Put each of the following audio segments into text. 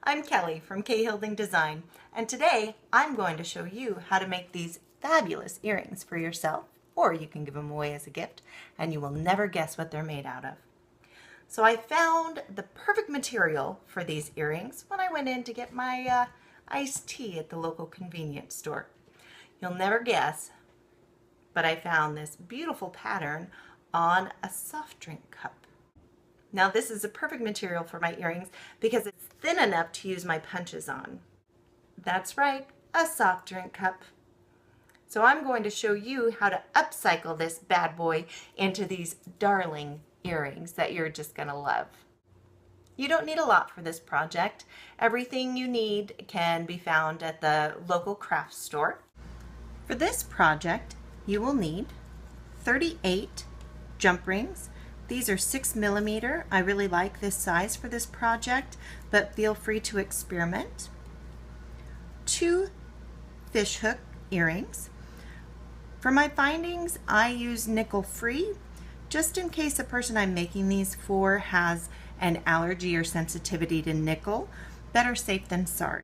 I'm Kelly from KHildingDesign, and today I'm going to show you how to make these fabulous earrings for yourself, or you can give them away as a gift, and you will never guess what they're made out of. So I found the perfect material for these earrings when I went in to get my iced tea at the local convenience store. You'll never guess, but I found this beautiful pattern on a soft drink cup. Now this is a perfect material for my earrings because it's thin enough to use my punches on. That's right, a soft drink cup. So I'm going to show you how to upcycle this bad boy into these darling earrings that you're just gonna love. You don't need a lot for this project. Everything you need can be found at the local craft store. For this project, you will need 38 jump rings. These are 6mm. I really like this size for this project, but feel free to experiment. 2 fishhook earrings. For my findings, I use nickel free, just in case the person I'm making these for has an allergy or sensitivity to nickel. Better safe than sorry.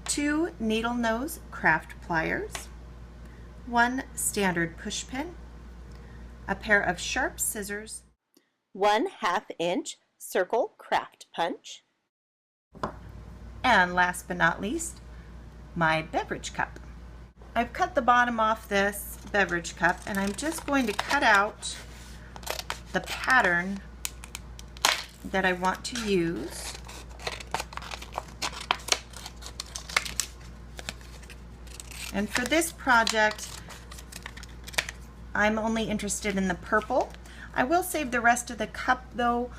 2 needle nose craft pliers, 1 standard push pin, a pair of sharp scissors, 1/2 inch circle craft punch, and last but not least, my beverage cup. I've cut the bottom off this beverage cup and I'm just going to cut out the pattern that I want to use. And for this project, I'm only interested in the purple. I will save the rest of the cup though,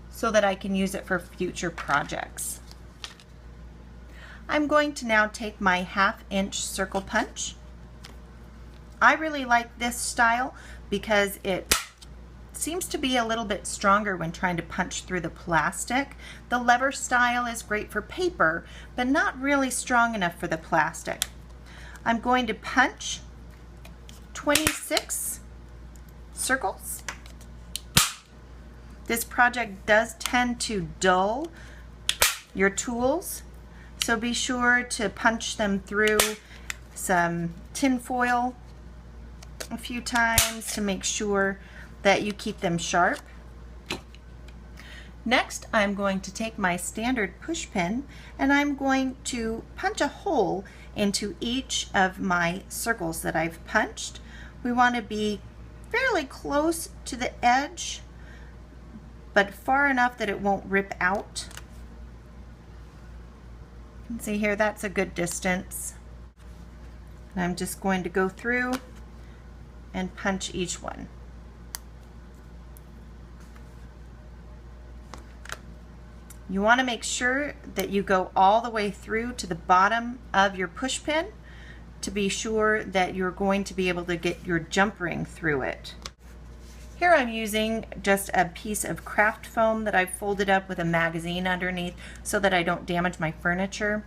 so that I can use it for future projects. I'm going to now take my 1/2 inch circle punch. I really like this style because it seems to be a little bit stronger when trying to punch through the plastic. The lever style is great for paper, but not really strong enough for the plastic. I'm going to punch 26 circles. This project does tend to dull your tools, so be sure to punch them through some tin foil a few times to make sure that you keep them sharp. Next, I'm going to take my standard push pin and I'm going to punch a hole into each of my circles that I've punched. We want to be fairly close to the edge, but far enough that it won't rip out. You can see here, that's a good distance. And I'm just going to go through and punch each one. You want to make sure that you go all the way through to the bottom of your push pin to be sure that you're going to be able to get your jump ring through it. Here I'm using just a piece of craft foam that I've folded up with a magazine underneath so that I don't damage my furniture.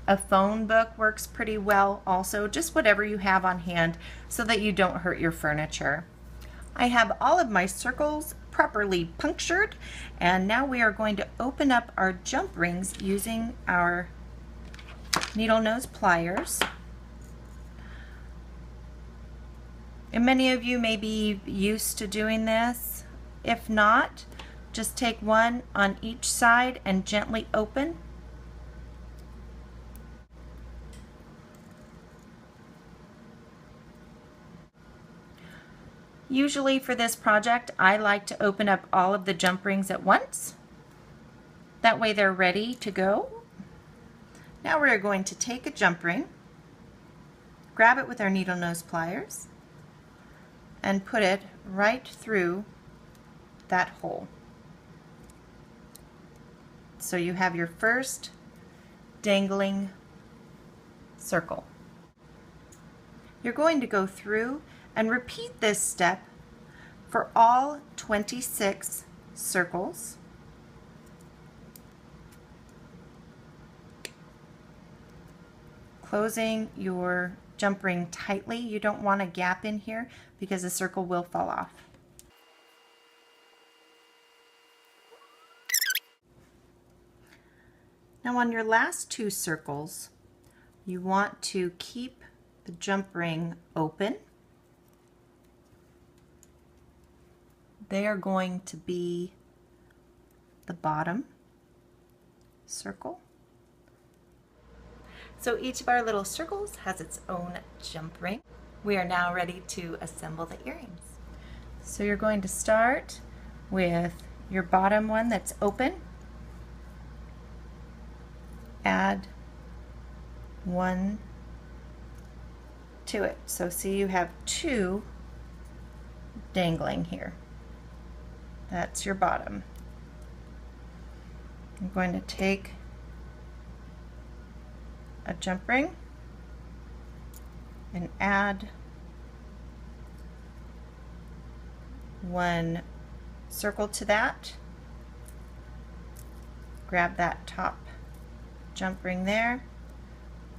A phone book works pretty well also, just whatever you have on hand so that you don't hurt your furniture. I have all of my circles properly punctured, and now we are going to open up our jump rings using our needle nose pliers. And many of you may be used to doing this. If not, just take one on each side and gently open. Usually for this project, I like to open up all of the jump rings at once. That way they're ready to go. Now we're going to take a jump ring, grab it with our needle nose pliers, and put it right through that hole. So you have your first dangling circle. You're going to go through and repeat this step for all 26 circles. Closing your jump ring tightly. You don't want a gap in here because the circle will fall off. Now on your last two circles, you want to keep the jump ring open. They are going to be the bottom circle. So each of our little circles has its own jump ring. We are now ready to assemble the earrings. So you're going to start with your bottom one that's open. Add one to it. So see, you have two dangling here. That's your bottom. I'm going to take a jump ring and add one circle to that. Grab that top jump ring there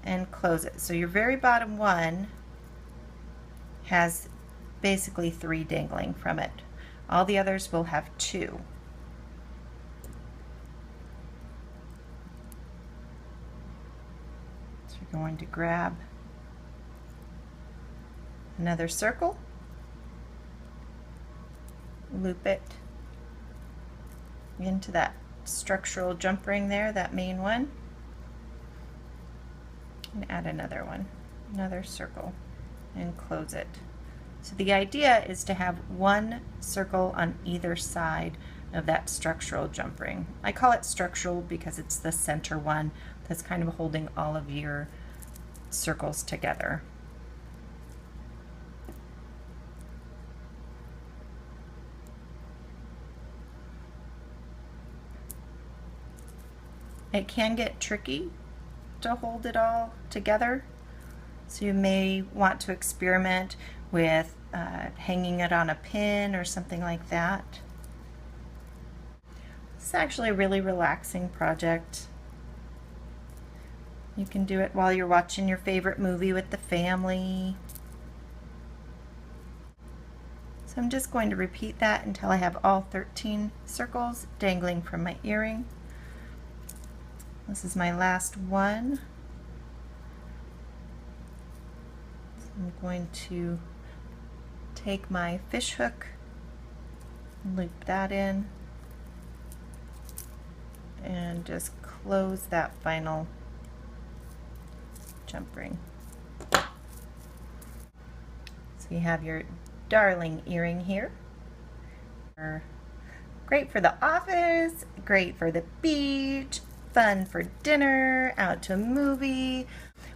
and close it. So your very bottom one has basically 3 dangling from it. All the others will have 2. So you're going to grab another circle, loop it into that structural jump ring there, that main one, and add another one, another circle, and close it. So the idea is to have one circle on either side of that structural jump ring. I call it structural because it's the center one that's kind of holding all of your circles together. It can get tricky to hold it all together, so you may want to experiment with hanging it on a pin or something like that. It's actually a really relaxing project. You can do it while you're watching your favorite movie with the family. So I'm just going to repeat that until I have all 13 circles dangling from my earring. This is my last one. So I'm going to take my fish hook, loop that in, and just close that final jump ring. So you have your darling earring here. Great for the office, great for the beach, fun for dinner, out to a movie.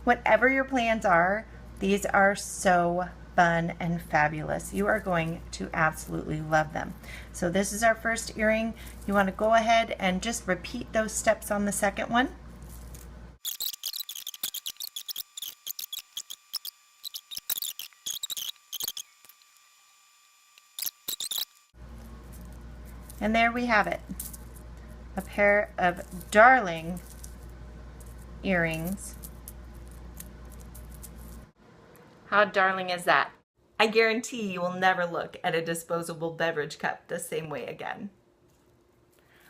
Whatever your plans are, these are so fun and fabulous. You are going to absolutely love them. So this is our first earring. You want to go ahead and just repeat those steps on the second one. And there we have it. A pair of darling earrings. How darling is that? I guarantee you will never look at a disposable beverage cup the same way again.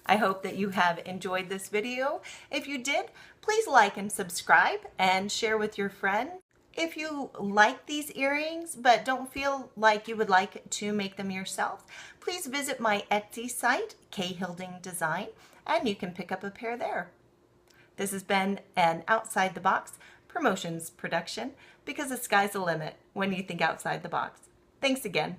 I hope that you have enjoyed this video. If you did, please like and subscribe and share with your friends. If you like these earrings but don't feel like you would like to make them yourself, please visit my Etsy site, KHildingDesign, and you can pick up a pair there. This has been an Outside the Box Promotions production, because the sky's the limit when you think outside the box. Thanks again.